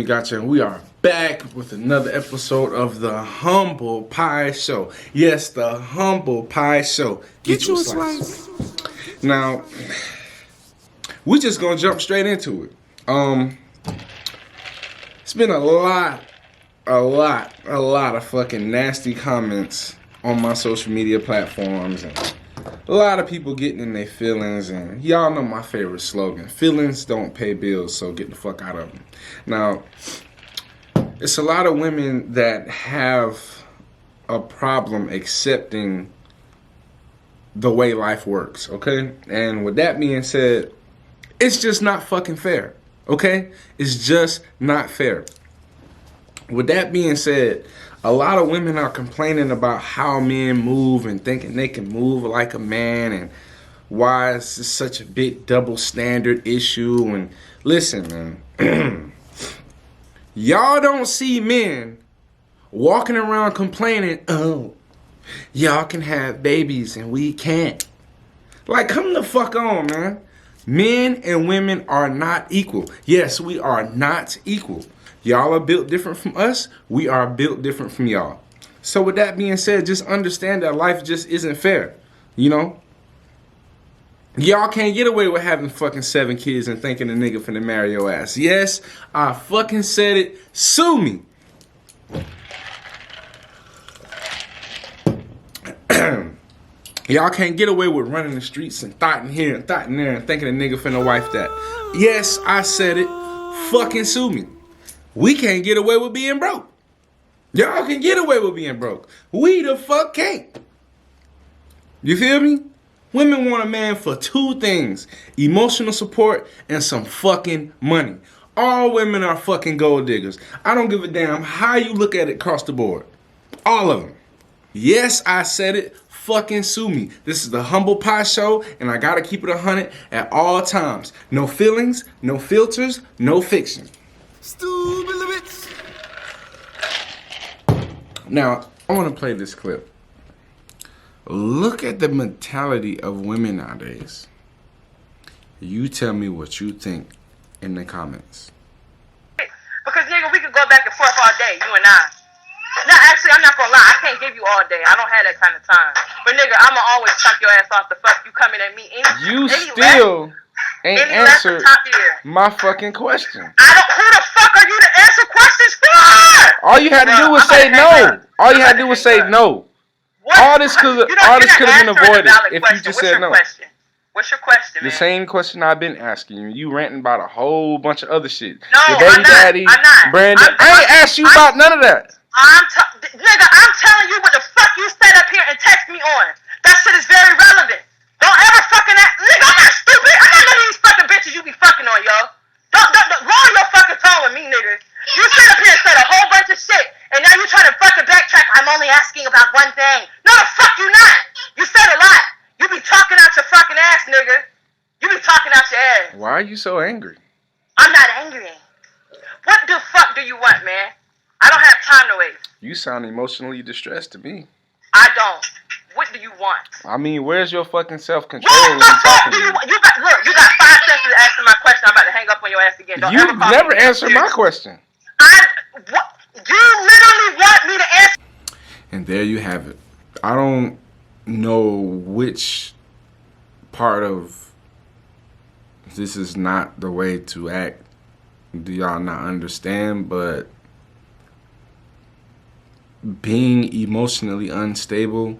Gotcha, and we are back with another episode of the Humble Pie Show. Yes, the Humble Pie Show. Get you a slice. Now, we're just gonna jump straight into it. It's been a lot of fucking nasty comments on my social media platforms, and a lot of people getting in their feelings, and y'all know my favorite slogan: feelings don't pay bills, so get the fuck out of them. Now, it's a lot of women that have a problem accepting the way life works, okay? And with that being said, it's just not fucking fair, okay? It's just not fair. With that being said, a lot of women are complaining about how men move and thinking they can move like a man, and why is this such a big double standard issue. And listen, man, y'all don't see men walking around complaining, oh, y'all can have babies and we can't. Like, come the fuck on, man. Men and women are not equal. Yes, we are not equal. Y'all are built different from us. We are built different from y'all. So with that being said, just understand that life just isn't fair. You know? Y'all can't get away with having fucking 7 kids and thinking a nigga finna marry your ass. Yes, I fucking said it. Sue me. Y'all can't get away with running the streets and thotting here and thotting there and thinking a nigga finna wife that. Yes, I said it. Fucking sue me. We can't get away with being broke. Y'all can get away with being broke. We the fuck can't. You feel me? Women want a man for 2 things: emotional support and some fucking money. All women are fucking gold diggers. I don't give a damn how you look at it across the board. All of them. Yes, I said it. Fucking sue me. This is the Humble Pie Show, and I gotta keep it 100 at all times. No feelings, no filters, no fiction. Stupid limits. Now, I want to play this clip. Look at the mentality of women nowadays. You tell me what you think in the comments. Because, nigga, we could go back and forth all day, you and I. No, actually, I'm not gonna lie. I can't give you all day. I don't have that kind of time. But, nigga, I'ma always chunk your ass off the fuck you coming at me. You still ain't answered my fucking question. Who the fuck are you to answer questions for? All you had to do was say no. All you had to do was say no. All this could have been avoided if you just said no. What's your question, man? The same question I've been asking you. You ranting about a whole bunch of other shit. No, your baby daddy, Brandon. I ain't asked you about none of that. Nigga, I'm telling you what the fuck you said up here and text me on. That shit is very relevant. Don't ever fucking act. Nigga, I'm not stupid. I'm not none of these fucking bitches you be fucking on, yo. Don't roll your fucking tone with me, nigga. You sit up here and said a whole bunch of shit, and now you trying to fucking backtrack. I'm only asking about one thing. No, the fuck you not. You said a lot. You be talking out your fucking ass, nigga. You be talking out your ass. Why are you so angry? I'm not angry. What the fuck do you want, man? I don't have time to waste. You sound emotionally distressed to me. I don't. What do you want? I mean, where's your fucking self-control? What the fuck do you want? You got 5 seconds to answer my question. I'm about to hang up on your ass again. Don't you never answered my question. You literally want me to answer. And there you have it. I don't know which part of this is not the way to act. Do y'all not understand? But being emotionally unstable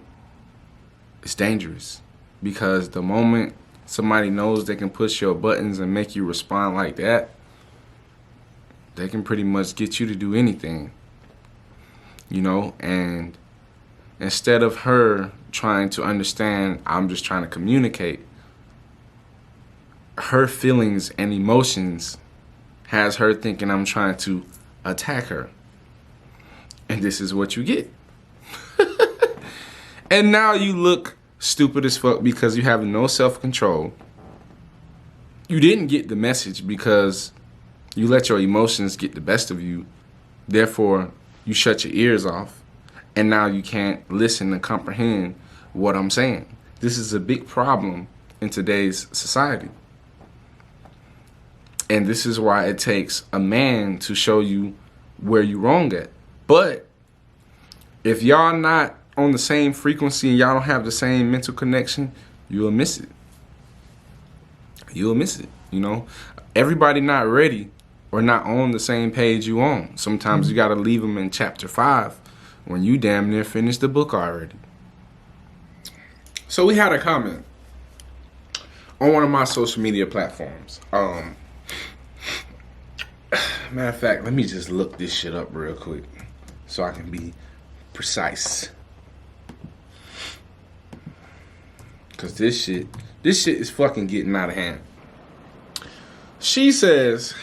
is dangerous, because the moment somebody knows they can push your buttons and make you respond like that, they can pretty much get you to do anything, you know. And instead of her trying to understand, I'm just trying to communicate, her feelings and emotions has her thinking I'm trying to attack her. And this is what you get. And now you look stupid as fuck because you have no self-control. You didn't get the message because you let your emotions get the best of you. Therefore, you shut your ears off. And now you can't listen and comprehend what I'm saying. This is a big problem in today's society. And this is why it takes a man to show you where you wrong at. But if y'all not on the same frequency and y'all don't have the same mental connection, you'll miss it. You'll miss it, you know. Everybody not ready or not on the same page you on. Sometimes you got to leave them in chapter 5 when you damn near finished the book already. So we had a comment on one of my social media platforms. Matter of fact, let me just look this shit up real quick so I can be precise. Cause this shit is fucking getting out of hand. She says,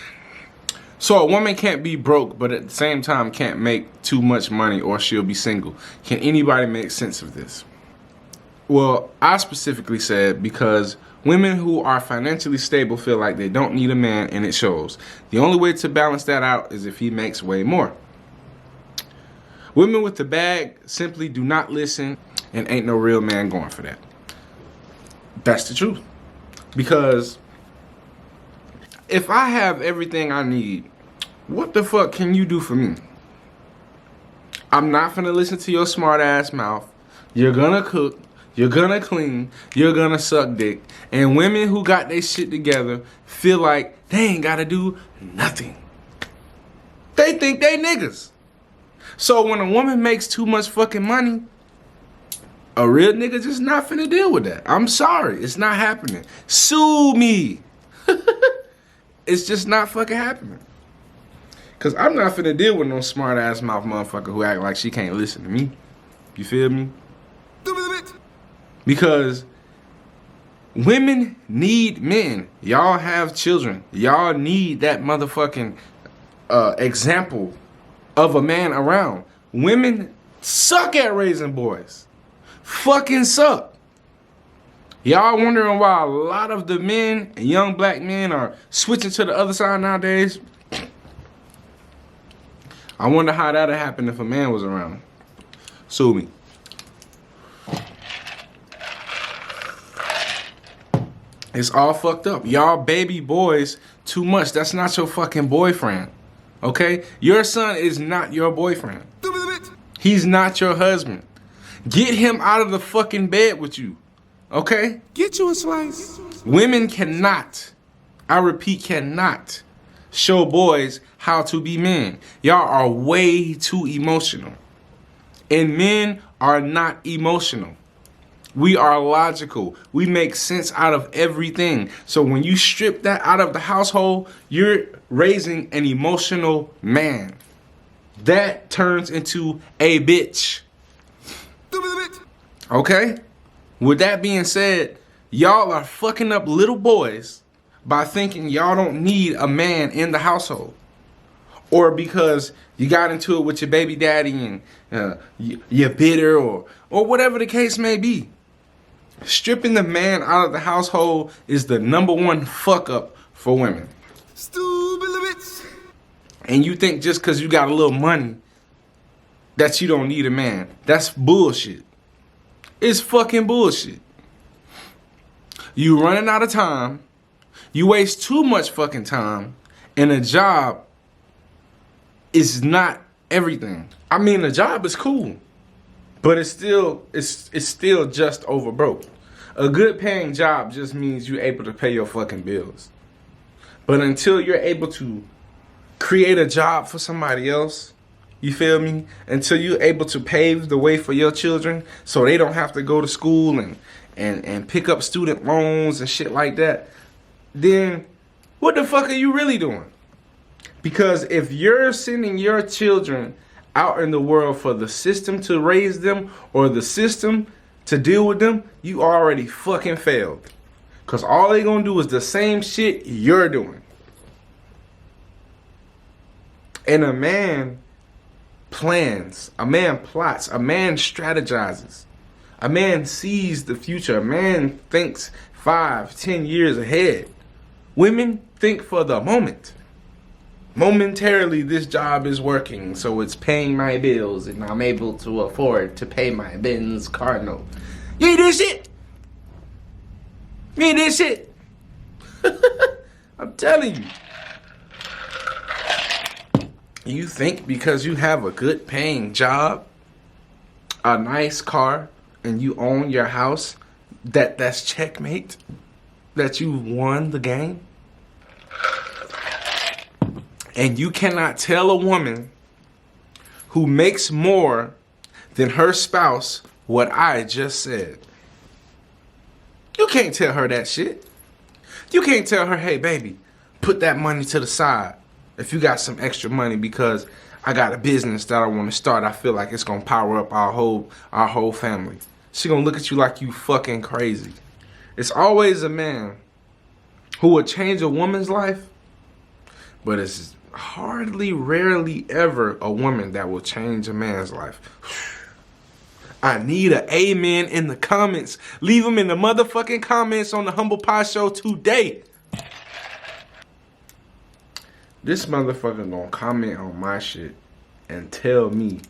so a woman can't be broke, but at the same time can't make too much money or she'll be single. Can anybody make sense of this? Well, I specifically said because women who are financially stable feel like they don't need a man, and it shows. The only way to balance that out is if he makes way more. Women with the bag simply do not listen, and ain't no real man going for that. That's the truth. Because if I have everything I need, what the fuck can you do for me? I'm not finna listen to your smart ass mouth. You're gonna cook. You're gonna clean. You're gonna suck dick. And women who got their shit together feel like they ain't gotta do nothing. They think they niggas. So when a woman makes too much fucking money, a real nigga just not finna deal with that. I'm sorry. It's not happening. Sue me. It's just not fucking happening. Cause I'm not finna deal with no smart ass mouth motherfucker who act like she can't listen to me. You feel me? Because women need men. Y'all have children. Y'all need that motherfucking example of a man around. Women suck at raising boys. Fucking suck. Y'all wondering why a lot of the men, young black men, are switching to the other side nowadays? I wonder how that'd happen if a man was around. Sue me. It's all fucked up. Y'all baby boys too much. That's not your fucking boyfriend. Okay? Your son is not your boyfriend. He's not your husband. Get him out of the fucking bed with you. Okay? Get you a slice. Women cannot, I repeat, cannot show boys how to be men. Y'all are way too emotional. And men are not emotional. We are logical. We make sense out of everything. So when you strip that out of the household, you're raising an emotional man. That turns into a bitch. Okay? With that being said, y'all are fucking up little boys by thinking y'all don't need a man in the household. Or because you got into it with your baby daddy and you're bitter or whatever the case may be. Stripping the man out of the household is the #1 fuck up for women. Stupid bitch. And you think just because you got a little money that you don't need a man. That's bullshit. It's fucking bullshit. You running out of time. You waste too much fucking time. And a job is not everything. I mean, a job is cool. But it's still just over broke. A good paying job just means you're able to pay your fucking bills. But until you're able to create a job for somebody else, you feel me? Until you're able to pave the way for your children so they don't have to go to school and pick up student loans and shit like that, then what the fuck are you really doing? Because if you're sending your children out in the world for the system to raise them or the system to deal with them, you already fucking failed. Because all they gonna do is the same shit you're doing. And a man plans, a man plots, a man strategizes, a man sees the future, a man thinks 5-10 years ahead. Women think for the moment. Momentarily, this job is working, so it's paying my bills, and I'm able to afford to pay my Benz car note. You ain't this shit. You ain't this shit. I'm telling you. You think because you have a good paying job, a nice car, and you own your house, that's checkmate? That you won the game? And you cannot tell a woman who makes more than her spouse what I just said. You can't tell her that shit. You can't tell her, hey baby, put that money to the side if you got some extra money because I got a business that I want to start. I feel like it's gonna power up our whole family. She gonna look at you like you fucking crazy. It's always a man who will change a woman's life, but it's hardly, rarely ever a woman that will change a man's life. I need an amen in the comments. Leave them in the motherfucking comments on the Humble Pie Show today. This motherfucker gonna comment on my shit and tell me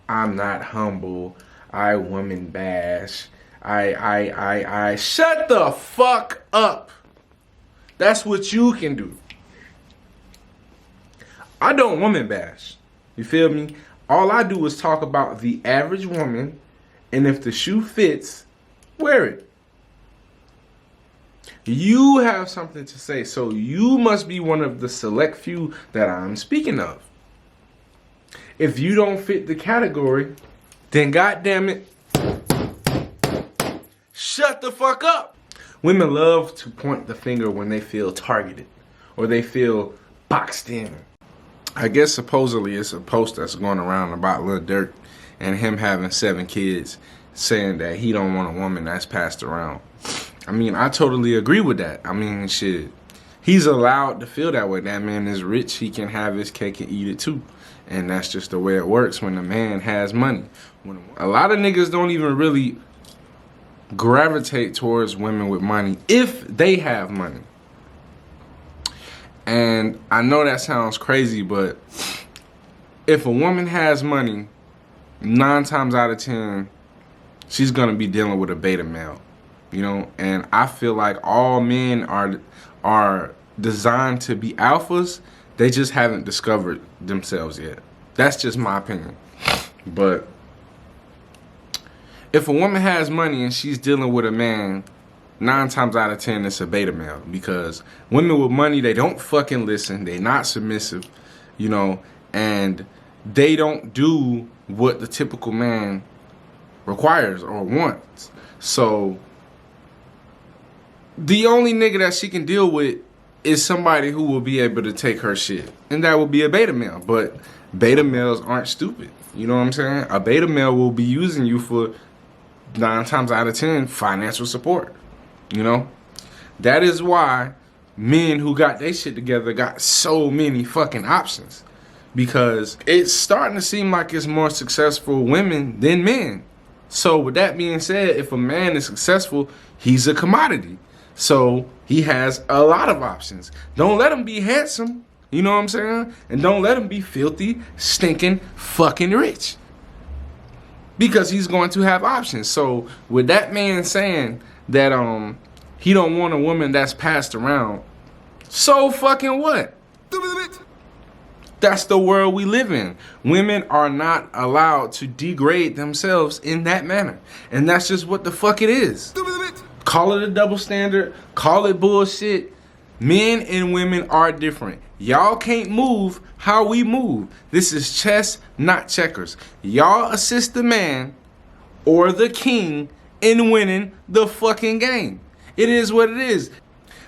I'm not humble, I woman bash, I shut the fuck up. That's what you can do. I don't woman bash. You feel me? All I do is talk about the average woman, and if the shoe fits, wear it. You have something to say, so you must be one of the select few that I'm speaking of. If you don't fit the category, then goddamn it, shut the fuck up. Women love to point the finger when they feel targeted or they feel boxed in. I guess supposedly it's a post that's going around about Lil Durk and him having 7 kids, saying that he don't want a woman that's passed around. I mean, I totally agree with that. I mean, shit, he's allowed to feel that way. That man is rich. He can have his cake and eat it too. And that's just the way it works when a man has money. A lot of niggas don't even really gravitate towards women with money if they have money. And I know that sounds crazy, but if a woman has money, 9 times out of 10, she's gonna be dealing with a beta male, you know. And I feel like all men are designed to be alphas. They just haven't discovered themselves yet. That's just my opinion. But if a woman has money and she's dealing with a man, 9 times out of 10, it's a beta male, because women with money, they don't fucking listen. They not submissive, you know, and they don't do what the typical man requires or wants. So the only nigga that she can deal with is somebody who will be able to take her shit, and that will be a beta male. But beta males aren't stupid. You know what I'm saying? A beta male will be using you for 9 times out of 10 financial support. You know, that is why men who got their shit together got so many fucking options, because it's starting to seem like it's more successful women than men. So with that being said, if a man is successful, he's a commodity. So he has a lot of options. Don't let him be handsome, you know what I'm saying? And don't let him be filthy, stinking, fucking rich, because he's going to have options. So with that man saying that he don't want a woman that's passed around, so fucking what? That's the world we live in. Women are not allowed to degrade themselves in that manner, and that's just what the fuck it is. Call it a double standard, call it bullshit. Men and women are different. Y'all can't move how we move. This is chess, not checkers. Y'all assist the man or the king in winning the fucking game. It is what it is.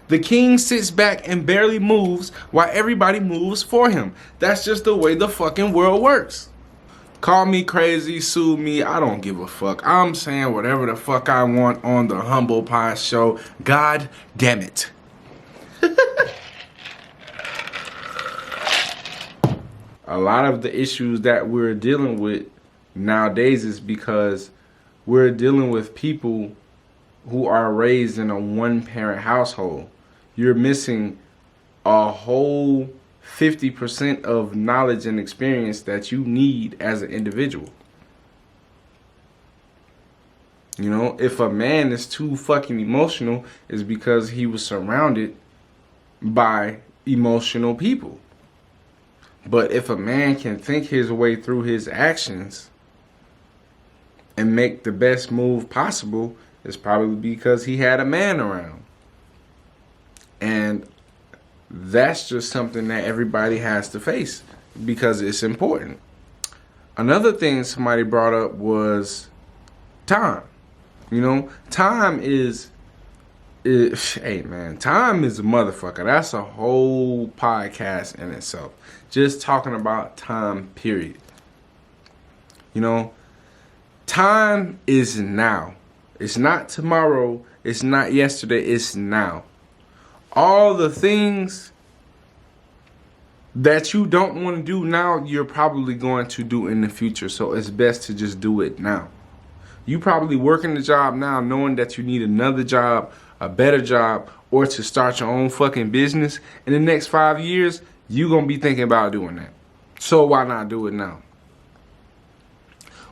The king sits back and barely moves while everybody moves for him. That's just the way the fucking world works. Call me crazy, sue me, I don't give a fuck. I'm saying whatever the fuck I want on the Humble Pie Show. God damn it. A lot of the issues that we're dealing with nowadays is because we're dealing with people who are raised in a one-parent household. You're missing a whole 50% of knowledge and experience that you need as an individual. You know, if a man is too fucking emotional, it's because he was surrounded by emotional people. But if a man can think his way through his actions and make the best move possible, it's probably because he had a man around. And that's just something that everybody has to face because it's important. Another thing somebody brought up was time. You know, time is hey man, time is a motherfucker. That's a whole podcast in itself. Just talking about time, period. You know, time is now. It's not tomorrow. It's not yesterday. It's now. All the things that you don't want to do now, you're probably going to do in the future. So it's best to just do it now. You probably working the job now knowing that you need another job, a better job, or to start your own fucking business. In the next 5 years, you're going to be thinking about doing that. So why not do it now?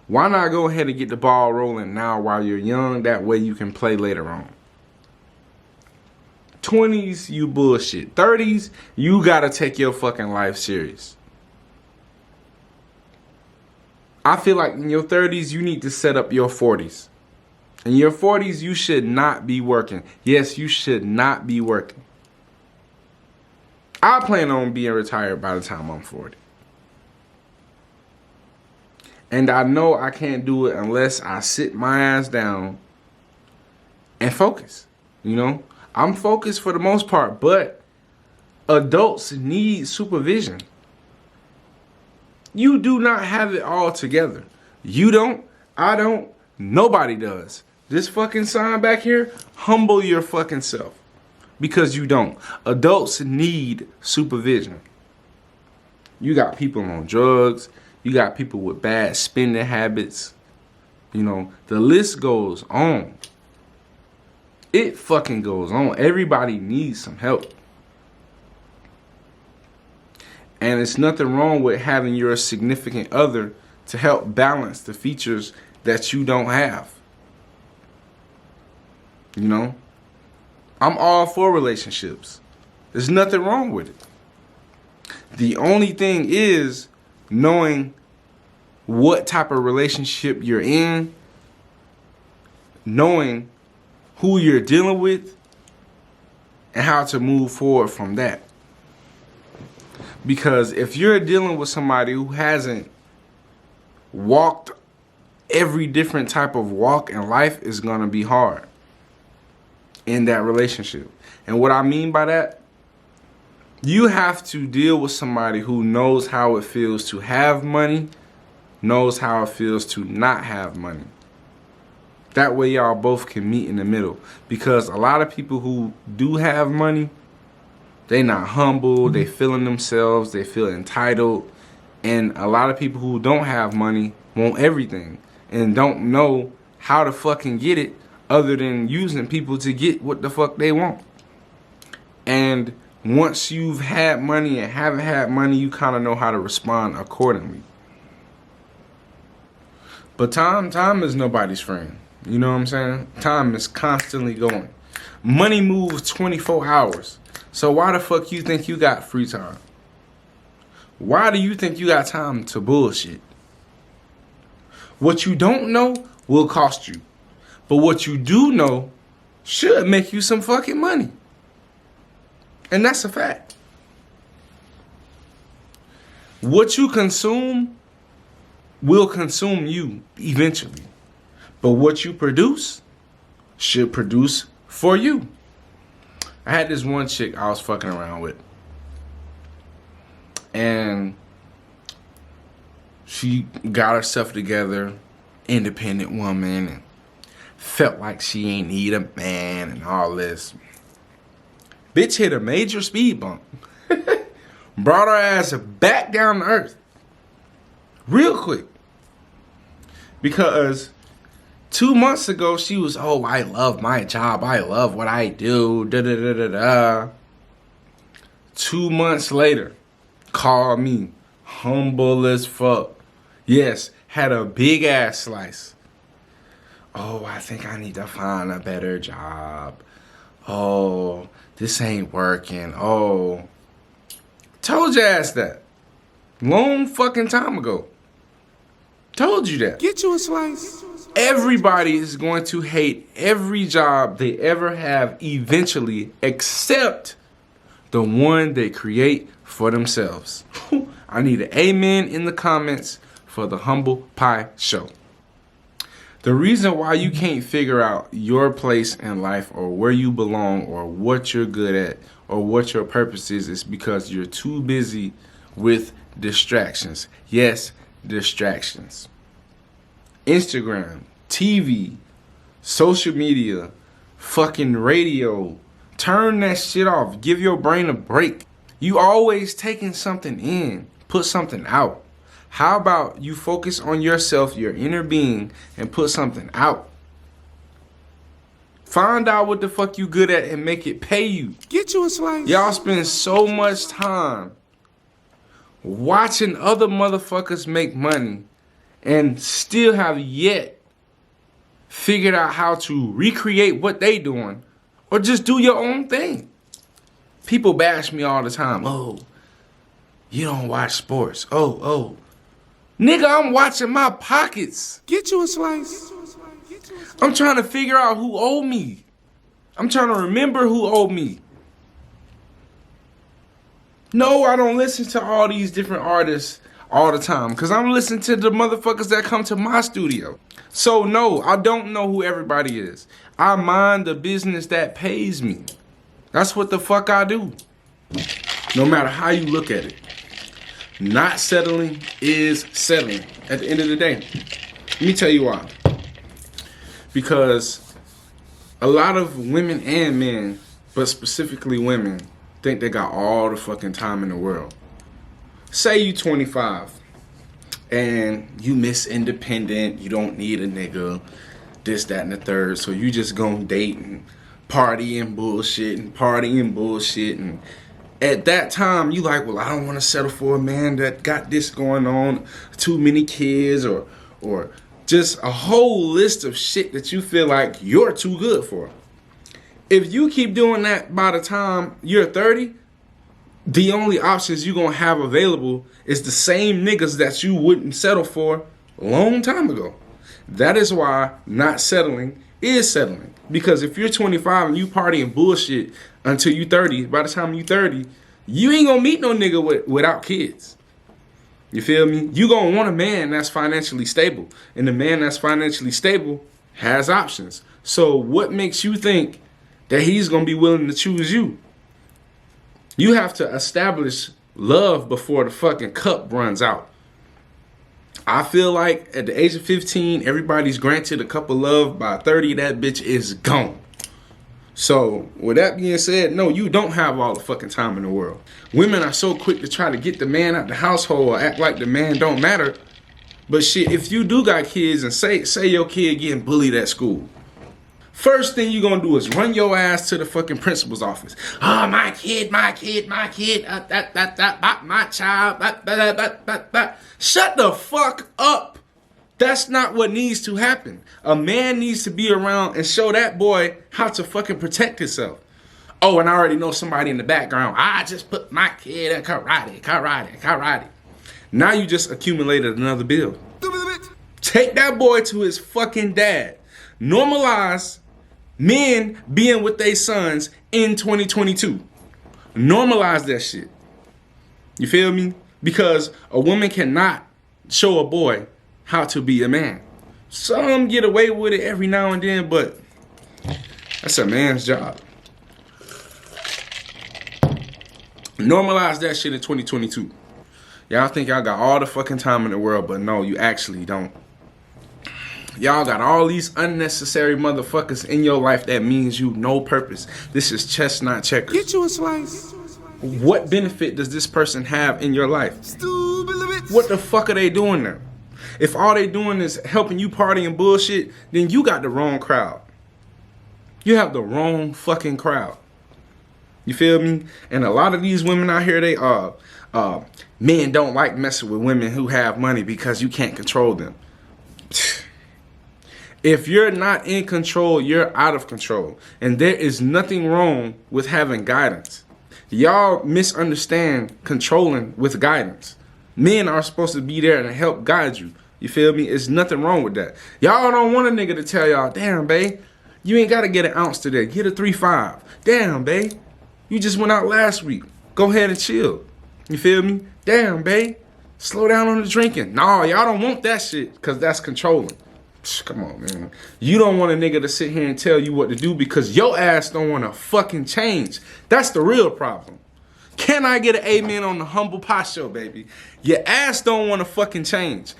Why not go ahead and get the ball rolling now while you're young? That way you can play later on. 20s, you bullshit. 30s, you got to take your fucking life serious. I feel like in your 30s, you need to set up your 40s. In your 40s, you should not be working. Yes, you should not be working. I plan on being retired by the time I'm 40. And I know I can't do it unless I sit my ass down and focus. You know, I'm focused for the most part, but adults need supervision. You do not have it all together. You don't, I don't, nobody does. This fucking sign back here, humble your fucking self. Because you don't. Adults need supervision. You got people on drugs. You got people with bad spending habits. You know, the list goes on. It fucking goes on. Everybody needs some help. And it's nothing wrong with having your significant other to help balance the features that you don't have. You know? I'm all for relationships. There's nothing wrong with it. The only thing is knowing what type of relationship you're in, knowing who you're dealing with, and how to move forward from that. Because if you're dealing with somebody who hasn't walked every different type of walk in life, it's going to be hard in that relationship. And what I mean by that, you have to deal with somebody who knows how it feels to have money, knows how it feels to not have money. That way y'all both can meet in the middle. Because a lot of people who do have money, they not humble, they feeling themselves, they feel entitled. And a lot of people who don't have money want everything and don't know how to fucking get it other than using people to get what the fuck they want. And once you've had money and haven't had money, you kind of know how to respond accordingly. But time is nobody's friend. You know what I'm saying? Time is constantly going. Money moves 24 hours. So why the fuck you think you got free time? Why do you think you got time to bullshit? What you don't know will cost you. But what you do know should make you some fucking money. And that's a fact. What you consume will consume you eventually. But what you produce should produce for you. I had this one chick I was fucking around with. And she got herself together, independent woman, and felt like she ain't need a man and all this. Bitch hit a major speed bump. Brought her ass back down to earth. Real quick. Because 2 months ago, she was, oh, I love my job. I love what I do. Da da da da da. 2 months later, call me. Humble as fuck. Yes, had a big ass slice. Oh, I think I need to find a better job. Oh, this ain't working. Oh, told your ass that. Long fucking time ago. Told you that. Get you a slice. Everybody is going to hate every job they ever have eventually, except the one they create for themselves. I need an amen in the comments for the Humble Pie Show. The reason why you can't figure out your place in life or where you belong or what you're good at or what your purpose is because you're too busy with distractions. Yes, distractions. Instagram, TV, social media, fucking radio. Turn that shit off. Give your brain a break. You always taking something in. Put something out. How about you focus on yourself, your inner being, and put something out? Find out what the fuck you good at and make it pay you. Get you a slice. Y'all spend so much time watching other motherfuckers make money and still have yet figured out how to recreate what they doing or just do your own thing. People bash me all the time. Oh, you don't watch sports. Oh. Nigga, I'm watching my pockets. Get you a slice. I'm trying to figure out who owed me. I'm trying to remember who owed me. No, I don't listen to all these different artists all the time because I'm listening to the motherfuckers that come to my studio. So no, I don't know who everybody is. I mind the business that pays me. That's what the fuck I do. No matter how you look at it. Not settling is settling at the end of the day. Let me tell you why. Because a lot of women and men, but specifically women, think they got all the fucking time in the world. Say you 25 and you miss independent, you don't need a nigga, this, that, and the third, so you just gonna date and party and bullshit and at that time, you like, well, I don't want to settle for a man that got this going on, too many kids, or just a whole list of shit that you feel like you're too good for. If you keep doing that by the time you're 30, the only options you're going to have available is the same niggas that you wouldn't settle for a long time ago. That is why not settling is settling. Because if you're 25 and you partying bullshit until you 30, by the time you 30, you ain't gonna meet no nigga without kids. You feel me? You gonna want a man that's financially stable. And the man that's financially stable has options. So what makes you think that he's gonna be willing to choose you? You have to establish love before the fucking cup runs out. I feel like at the age of 15, everybody's granted a cup of love. By 30, that bitch is gone. So, with that being said, no, you don't have all the fucking time in the world. Women are so quick to try to get the man out the household or act like the man don't matter. But shit, if you do got kids and say your kid getting bullied at school, first thing you gonna do is run your ass to the fucking principal's office. Oh, my kid, my child, Shut the fuck up. That's not what needs to happen. A man needs to be around and show that boy how to fucking protect himself. Oh, and I already know somebody in the background. I just put my kid in karate. Now you just accumulated another bill. Take that boy to his fucking dad. Normalize men being with their sons in 2022. Normalize that shit. You feel me? Because a woman cannot show a boy how to be a man. Some get away with it every now and then, but that's a man's job. Normalize that shit in 2022. Y'all think y'all got all the fucking time in the world, but no, you actually don't. Y'all got all these unnecessary motherfuckers in your life that means you no purpose. This is chestnut checkers. Get you a slice. What benefit does this person have in your life? What the fuck are they doing there? If all they doing is helping you party and bullshit, then you got the wrong crowd. You have the wrong fucking crowd. You feel me? And a lot of these women out here, they men don't like messing with women who have money because you can't control them. If you're not in control, you're out of control. And there is nothing wrong with having guidance. Y'all misunderstand controlling with guidance. Men are supposed to be there and help guide you. You feel me? It's nothing wrong with that. Y'all don't want a nigga to tell y'all, damn, babe, you ain't got to get an ounce today. Get a 3.5. Damn, babe, you just went out last week. Go ahead and chill. You feel me? Damn, babe, slow down on the drinking. Nah, y'all don't want that shit because that's controlling. Come on, man. You don't want a nigga to sit here and tell you what to do because your ass don't want to fucking change. That's the real problem. Can I get an amen on the Humble Pie Show, baby? Your ass don't want to fucking change.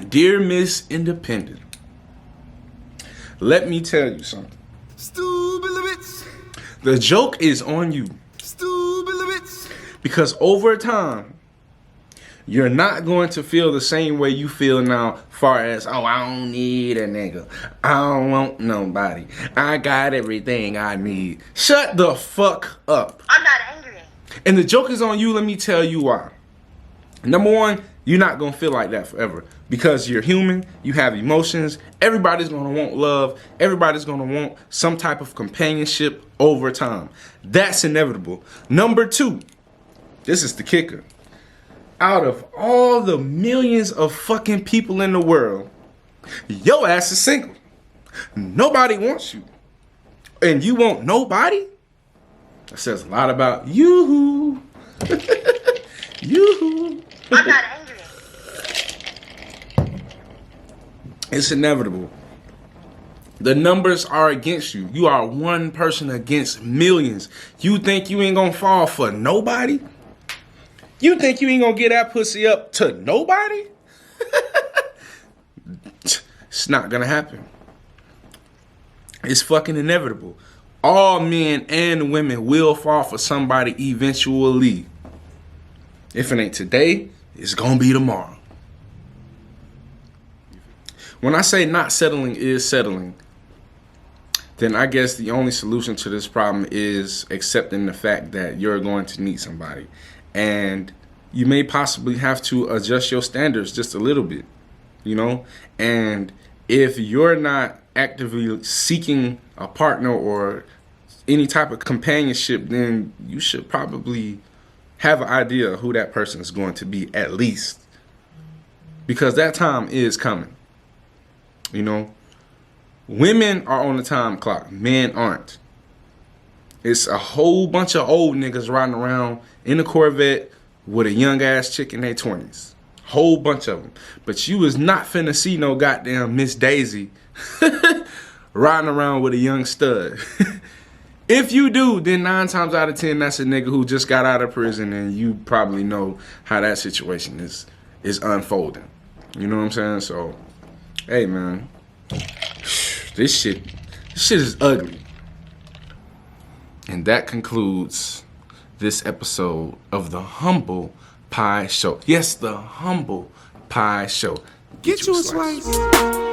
Dear Miss Independent, let me tell you something. Stupid bitch. The joke is on you. Stupid bitch. Because over time, you're not going to feel the same way you feel now, far as, oh, I don't need a nigga. I don't want nobody. I got everything I need. Shut the fuck up. I'm not angry. And the joke is on you. Let me tell you why. Number one, you're not going to feel like that forever because you're human. You have emotions. Everybody's going to want love. Everybody's going to want some type of companionship over time. That's inevitable. Number two, this is the kicker. Out of all the millions of fucking people in the world, your ass is single. Nobody wants you. And you want nobody? That says a lot about you. You. I'm not angry. It's inevitable. The numbers are against you. You are one person against millions. You think you ain't gonna fall for nobody? You think you ain't gonna get that pussy up to nobody? It's not gonna happen. It's fucking inevitable. All men and women will fall for somebody eventually. If it ain't today, it's gonna be tomorrow. When I say not settling is settling, then I guess the only solution to this problem is accepting the fact that you're going to need somebody. And you may possibly have to adjust your standards just a little bit, you know? And if you're not actively seeking a partner or any type of companionship, then you should probably have an idea of who that person is going to be at least. Because that time is coming. You know? Women are on the time clock. Men aren't. It's a whole bunch of old niggas riding around in a Corvette with a young ass chick in their 20s. Whole bunch of them. But you is not finna see no goddamn Miss Daisy riding around with a young stud. If you do, then 9 times out of 10, that's a nigga who just got out of prison, and you probably know how that situation is unfolding. You know what I'm saying? So, hey man, this shit is ugly. And that concludes this episode of the Humble Pie Show. Yes, the Humble Pie Show. Get you a slice.